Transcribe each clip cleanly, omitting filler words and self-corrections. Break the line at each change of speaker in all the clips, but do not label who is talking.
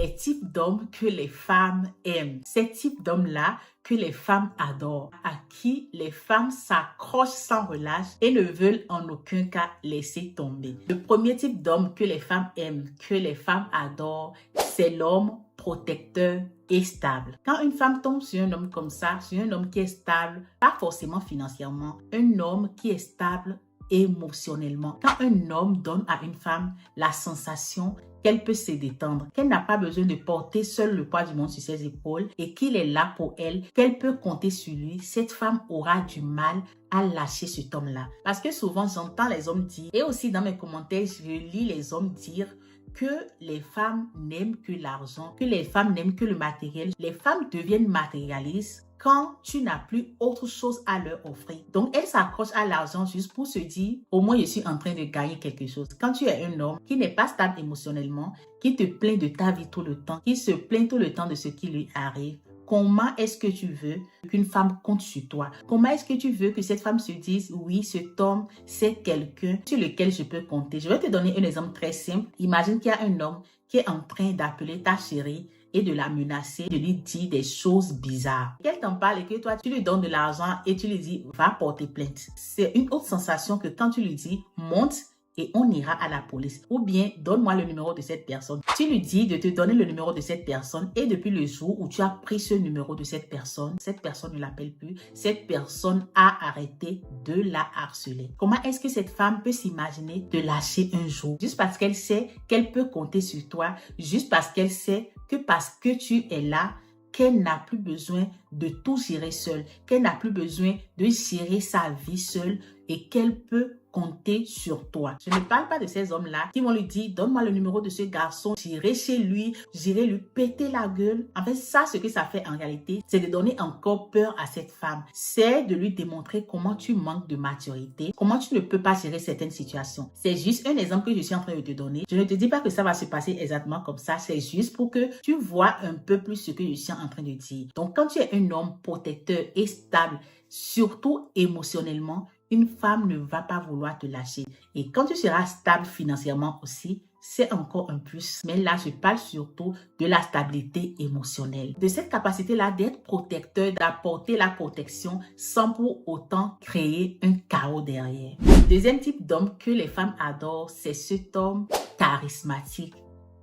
les types d'hommes que les femmes aiment. Ces types d'hommes-là que les femmes adorent, à qui les femmes s'accrochent sans relâche et ne veulent en aucun cas laisser tomber. Le premier type d'homme que les femmes aiment, que les femmes adorent, c'est l'homme protecteur et stable. Quand une femme tombe sur un homme comme ça, sur un homme qui est stable, pas forcément financièrement, un homme qui est stable émotionnellement. Quand un homme donne à une femme la sensation qu'elle peut se détendre, qu'elle n'a pas besoin de porter seule le poids du monde sur ses épaules et qu'il est là pour elle, qu'elle peut compter sur lui, cette femme aura du mal à lâcher cet homme-là. Parce que souvent, j'entends les hommes dire, et aussi dans mes commentaires, je lis les hommes dire que les femmes n'aiment que l'argent, que les femmes n'aiment que le matériel. Les femmes deviennent matérialistes quand tu n'as plus autre chose à leur offrir. Donc, elles s'accrochent à l'argent juste pour se dire, au moins je suis en train de gagner quelque chose. Quand tu es un homme qui n'est pas stable émotionnellement, qui te plaint de ta vie tout le temps, qui se plaint tout le temps de ce qui lui arrive, comment est-ce que tu veux qu'une femme compte sur toi? Comment est-ce que tu veux que cette femme se dise, oui, cet homme, c'est quelqu'un sur lequel je peux compter? Je vais te donner un exemple très simple. Imagine qu'il y a un homme qui est en train d'appeler ta chérie et de la menacer, de lui dire des choses bizarres. Qu'elle t'en parle et que toi, tu lui donnes de l'argent et tu lui dis, va porter plainte. C'est une autre sensation que quand tu lui dis, monte et on ira à la police. Ou bien, donne-moi le numéro de cette personne. Tu lui dis de te donner le numéro de cette personne et depuis le jour où tu as pris ce numéro de cette personne ne l'appelle plus. Cette personne a arrêté de la harceler. Comment est-ce que cette femme peut s'imaginer te lâcher un jour? Juste parce qu'elle sait qu'elle peut compter sur toi. Juste parce qu'elle sait que parce que tu es là, qu'elle n'a plus besoin de tout gérer seule, qu'elle n'a plus besoin de gérer sa vie seule et qu'elle peut compter sur toi. Je ne parle pas de ces hommes-là qui vont lui dire, donne-moi le numéro de ce garçon, j'irai chez lui, j'irai lui péter la gueule. En fait, ça, ce que ça fait en réalité, c'est de donner encore peur à cette femme. C'est de lui démontrer comment tu manques de maturité, comment tu ne peux pas gérer certaines situations. C'est juste un exemple que je suis en train de te donner. Je ne te dis pas que ça va se passer exactement comme ça, c'est juste pour que tu vois un peu plus ce que je suis en train de dire. Donc, quand tu es un homme protecteur et stable, surtout émotionnellement, une femme ne va pas vouloir te lâcher. Et quand tu seras stable financièrement aussi, c'est encore un plus. Mais là, je parle surtout de la stabilité émotionnelle. De cette capacité-là d'être protecteur, d'apporter la protection sans pour autant créer un chaos derrière. Le deuxième type d'homme que les femmes adorent, c'est cet homme charismatique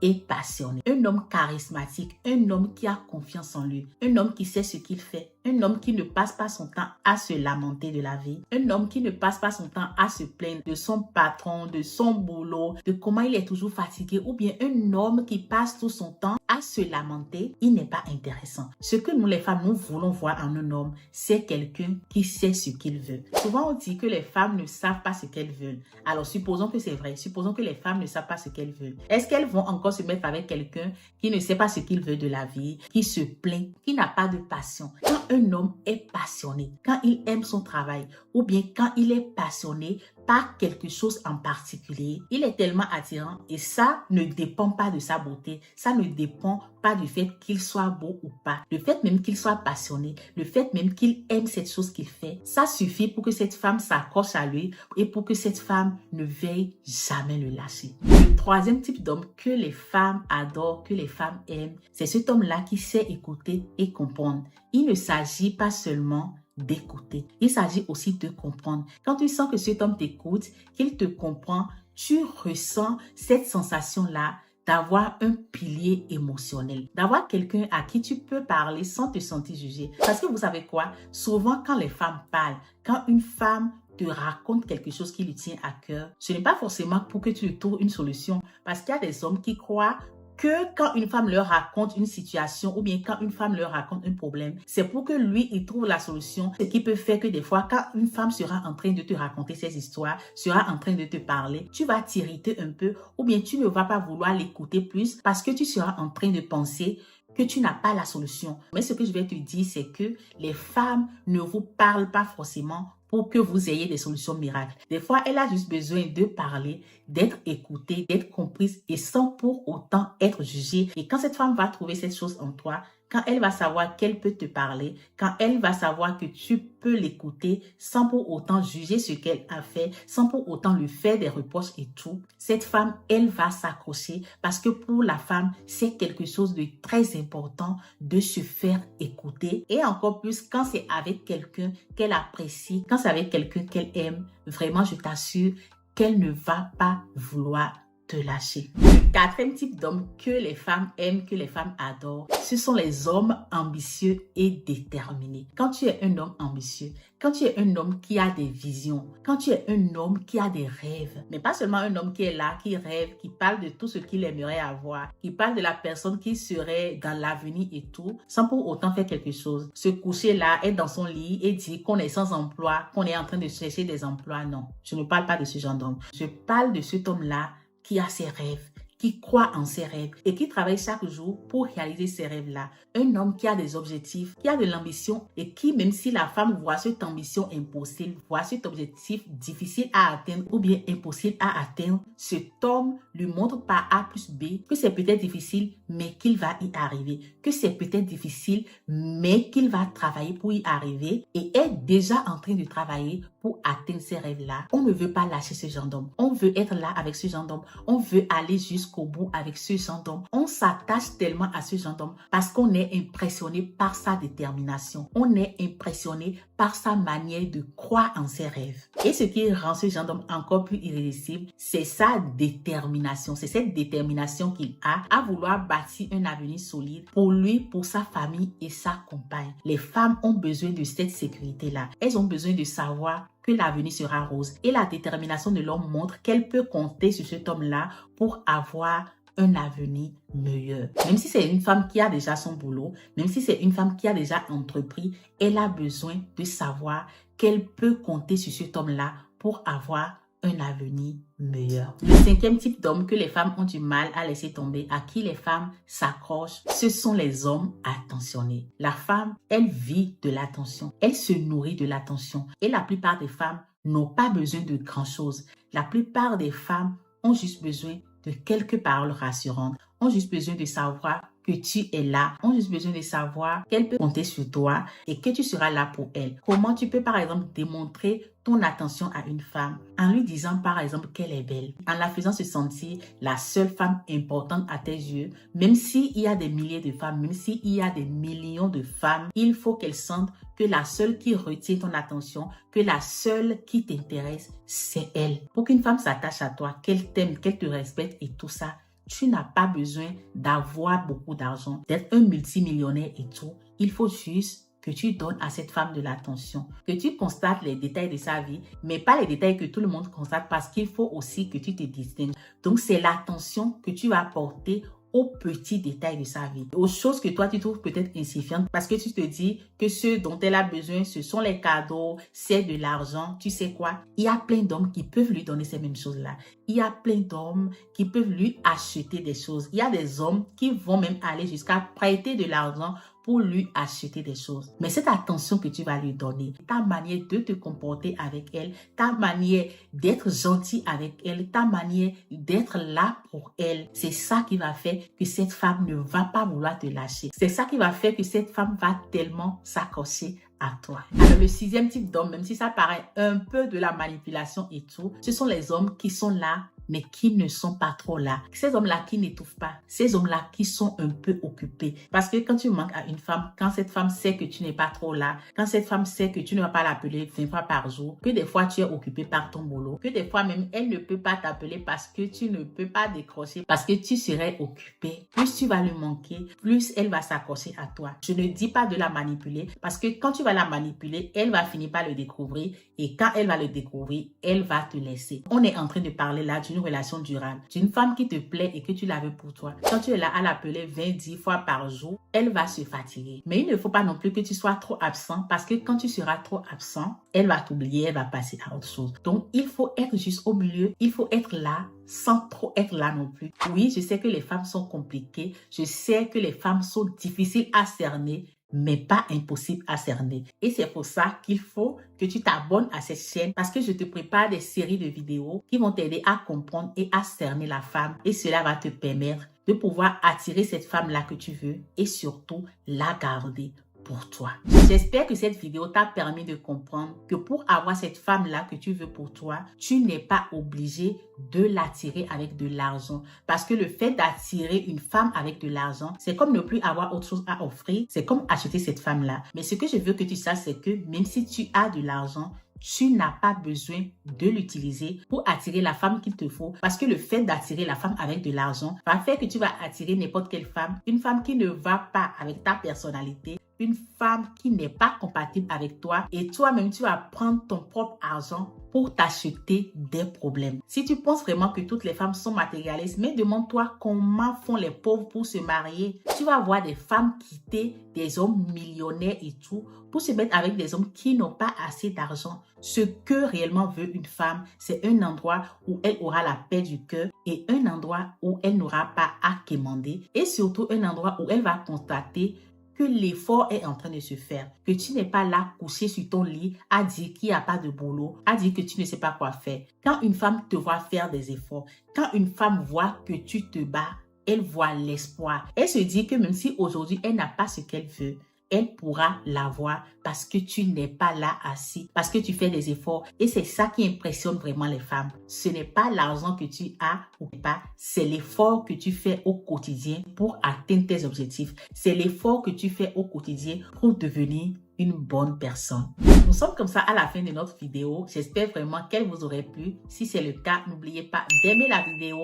et passionné. Un homme charismatique, un homme qui a confiance en lui, un homme qui sait ce qu'il fait, un homme qui ne passe pas son temps à se lamenter de la vie, un homme qui ne passe pas son temps à se plaindre de son patron, de son boulot, de comment il est toujours fatigué, ou bien un homme qui passe tout son temps à se lamenter, il n'est pas intéressant. Ce que nous les femmes, nous voulons voir en un homme, c'est quelqu'un qui sait ce qu'il veut. Souvent on dit que les femmes ne savent pas ce qu'elles veulent. Alors supposons que c'est vrai, supposons que les femmes ne savent pas ce qu'elles veulent. Est-ce qu'elles vont encore se mettre avec quelqu'un qui ne sait pas ce qu'il veut de la vie, qui se plaint, qui n'a pas de passion? Quand un homme est passionné, quand il aime son travail, ou bien quand il est passionné par quelque chose en particulier, il est tellement attirant et ça ne dépend pas de sa beauté, ça ne dépend pas du fait qu'il soit beau ou pas. Le fait même qu'il soit passionné, le fait même qu'il aime cette chose qu'il fait, ça suffit pour que cette femme s'accroche à lui et pour que cette femme ne veuille jamais le lâcher. Le troisième type d'homme que les femmes adorent, que les femmes aiment, c'est cet homme-là qui sait écouter et comprendre. Il ne s'agit pas seulement d'écouter. Il s'agit aussi de comprendre. Quand tu sens que cet homme t'écoute, qu'il te comprend, tu ressens cette sensation-là d'avoir un pilier émotionnel, d'avoir quelqu'un à qui tu peux parler sans te sentir jugé. Parce que vous savez quoi? Souvent, quand les femmes parlent, quand une femme te raconte quelque chose qui lui tient à cœur, ce n'est pas forcément pour que tu lui trouves une solution. Parce qu'il y a des hommes qui croient que quand une femme leur raconte une situation ou bien quand une femme leur raconte un problème, c'est pour que lui, il trouve la solution. Ce qui peut faire que des fois, quand une femme sera en train de te raconter ses histoires, sera en train de te parler, tu vas t'irriter un peu ou bien tu ne vas pas vouloir l'écouter plus parce que tu seras en train de penser que tu n'as pas la solution. Mais ce que je vais te dire, c'est que les femmes ne vous parlent pas forcément pour que vous ayez des solutions miracles. Des fois, elle a juste besoin de parler, d'être écoutée, d'être comprise et sans pour autant être jugée. Et quand cette femme va trouver cette chose en toi, quand elle va savoir qu'elle peut te parler, quand elle va savoir que tu peux l'écouter sans pour autant juger ce qu'elle a fait, sans pour autant lui faire des reproches et tout, cette femme, elle va s'accrocher parce que pour la femme, c'est quelque chose de très important de se faire écouter et encore plus quand c'est avec quelqu'un qu'elle apprécie, quand c'est avec quelqu'un qu'elle aime, vraiment, je t'assure qu'elle ne va pas vouloir te lâcher. Le quatrième type d'homme que les femmes aiment, que les femmes adorent, ce sont les hommes ambitieux et déterminés. Quand tu es un homme ambitieux, quand tu es un homme qui a des visions, quand tu es un homme qui a des rêves, mais pas seulement un homme qui est là, qui rêve, qui parle de tout ce qu'il aimerait avoir, qui parle de la personne qui serait dans l'avenir et tout, sans pour autant faire quelque chose. Se coucher là, être dans son lit et dire qu'on est sans emploi, qu'on est en train de chercher des emplois, non. Je ne parle pas de ce genre d'homme. Je parle de cet homme-là qui a ses rêves, qui croit en ses rêves et qui travaille chaque jour pour réaliser ses rêves-là. Un homme qui a des objectifs, qui a de l'ambition et qui, même si la femme voit cette ambition impossible, voit cet objectif difficile à atteindre ou bien impossible à atteindre, cet homme lui montre par A plus B que c'est peut-être difficile, mais qu'il va y arriver, que c'est peut-être difficile, mais qu'il va travailler pour y arriver et est déjà en train de travailler pour atteindre ces rêves-là. On ne veut pas lâcher ce genre d'homme. On veut être là avec ce genre d'homme. On veut aller jusqu'au bout avec ce genre d'homme. On s'attache tellement à ce genre d'homme parce qu'on est impressionné par sa détermination. On est impressionné par sa manière de croire en ses rêves. Et ce qui rend ce genre d'homme encore plus irrésistible, c'est sa détermination. C'est cette détermination qu'il a à vouloir bâtir un avenir solide pour lui, pour sa famille et sa compagne. Les femmes ont besoin de cette sécurité-là. Elles ont besoin de savoir que l'avenir sera rose. Et la détermination de l'homme montre qu'elle peut compter sur cet homme-là pour avoir un avenir meilleur. Même si c'est une femme qui a déjà son boulot, même si c'est une femme qui a déjà entrepris, elle a besoin de savoir qu'elle peut compter sur cet homme-là pour avoir un avenir meilleur. Le cinquième type d'homme que les femmes ont du mal à laisser tomber, à qui les femmes s'accrochent, ce sont les hommes attentionnés. La femme, elle vit de l'attention, elle se nourrit de l'attention et la plupart des femmes n'ont pas besoin de grand-chose. La plupart des femmes ont juste besoin de quelques paroles rassurantes, ont juste besoin de savoir que tu es là, ont juste besoin de savoir qu'elle peut compter sur toi et que tu seras là pour elle. Comment tu peux par exemple démontrer ton attention à une femme en lui disant par exemple qu'elle est belle, en la faisant se sentir la seule femme importante à tes yeux, même s'il y a des milliers de femmes, même s'il y a des millions de femmes, il faut qu'elle sente que la seule qui retient ton attention, que la seule qui t'intéresse, c'est elle. Pour qu'une femme s'attache à toi, qu'elle t'aime, qu'elle te respecte et tout ça, tu n'as pas besoin d'avoir beaucoup d'argent, d'être un multimillionnaire et tout. Il faut juste que tu donnes à cette femme de l'attention, que tu constates les détails de sa vie, mais pas les détails que tout le monde constate parce qu'il faut aussi que tu te distingues. Donc, c'est l'attention que tu vas porter aux petits détails de sa vie, aux choses que toi tu trouves peut-être insignifiantes parce que tu te dis que ce dont elle a besoin, ce sont les cadeaux, c'est de l'argent. Tu sais quoi? Il y a plein d'hommes qui peuvent lui donner ces mêmes choses-là. Il y a plein d'hommes qui peuvent lui acheter des choses. Il y a des hommes qui vont même aller jusqu'à prêter de l'argent pour lui acheter des choses. Mais cette attention que tu vas lui donner, ta manière de te comporter avec elle, ta manière d'être gentil avec elle, ta manière d'être là pour elle, c'est ça qui va faire que cette femme ne va pas vouloir te lâcher. C'est ça qui va faire que cette femme va tellement s'accrocher à toi. Alors le sixième type d'homme, même si ça paraît un peu de la manipulation et tout, ce sont les hommes qui sont là mais qui ne sont pas trop là. Ces hommes-là qui n'étouffent pas. Ces hommes-là qui sont un peu occupés. Parce que quand tu manques à une femme, quand cette femme sait que tu n'es pas trop là, quand cette femme sait que tu ne vas pas l'appeler 20 fois par jour, que des fois tu es occupé par ton boulot, que des fois même elle ne peut pas t'appeler parce que tu ne peux pas décrocher, parce que tu serais occupé. Plus tu vas lui manquer, plus elle va s'accrocher à toi. Je ne dis pas de la manipuler parce que quand tu vas la manipuler, elle va finir par le découvrir et quand elle va le découvrir, elle va te laisser. On est en train de parler là d'une relation durable, d'une femme qui te plaît et que tu la veux pour toi. Quand tu es là à l'appeler 20-10 fois par jour, elle va se fatiguer. Mais il ne faut pas non plus que tu sois trop absent parce que quand tu seras trop absent, elle va t'oublier, elle va passer à autre chose. Donc, il faut être juste au milieu, il faut être là sans trop être là non plus. Oui, je sais que les femmes sont compliquées, je sais que les femmes sont difficiles à cerner, mais pas impossible à cerner. Et c'est pour ça qu'il faut que tu t'abonnes à cette chaîne parce que je te prépare des séries de vidéos qui vont t'aider à comprendre et à cerner la femme et cela va te permettre de pouvoir attirer cette femme-là que tu veux et surtout la garder pour toi. J'espère que cette vidéo t'a permis de comprendre que pour avoir cette femme-là que tu veux pour toi, tu n'es pas obligé de l'attirer avec de l'argent. Parce que le fait d'attirer une femme avec de l'argent, c'est comme ne plus avoir autre chose à offrir. C'est comme acheter cette femme-là. Mais ce que je veux que tu saches, c'est que même si tu as de l'argent, tu n'as pas besoin de l'utiliser pour attirer la femme qu'il te faut. Parce que le fait d'attirer la femme avec de l'argent va faire que tu vas attirer n'importe quelle femme. Une femme qui ne va pas avec ta personnalité. Une femme qui n'est pas compatible avec toi et toi-même, tu vas prendre ton propre argent pour t'acheter des problèmes. Si tu penses vraiment que toutes les femmes sont matérialistes, mais demande-toi comment font les pauvres pour se marier. Tu vas voir des femmes quitter des hommes millionnaires et tout pour se mettre avec des hommes qui n'ont pas assez d'argent. Ce que réellement veut une femme, c'est un endroit où elle aura la paix du cœur et un endroit où elle n'aura pas à quémander et surtout un endroit où elle va constater que l'effort est en train de se faire, que tu n'es pas là couché sur ton lit à dire qu'il n'y a pas de boulot, à dire que tu ne sais pas quoi faire. Quand une femme te voit faire des efforts, quand une femme voit que tu te bats, elle voit l'espoir. Elle se dit que même si aujourd'hui elle n'a pas ce qu'elle veut, elle pourra l'avoir parce que tu n'es pas là assis, parce que tu fais des efforts. Et c'est ça qui impressionne vraiment les femmes. Ce n'est pas l'argent que tu as ou pas, c'est l'effort que tu fais au quotidien pour atteindre tes objectifs. C'est l'effort que tu fais au quotidien pour devenir une bonne personne. Nous sommes comme ça à la fin de notre vidéo. J'espère vraiment qu'elle vous aurait plu. Si c'est le cas, n'oubliez pas d'aimer la vidéo,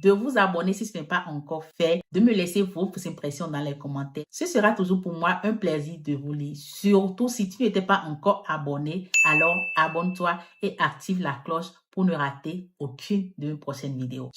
de vous abonner si ce n'est pas encore fait, de me laisser vos impressions dans les commentaires. Ce sera toujours pour moi un plaisir de vous lire. Surtout si tu n'étais pas encore abonné, alors abonne-toi et active la cloche pour ne rater aucune de mes prochaines vidéos.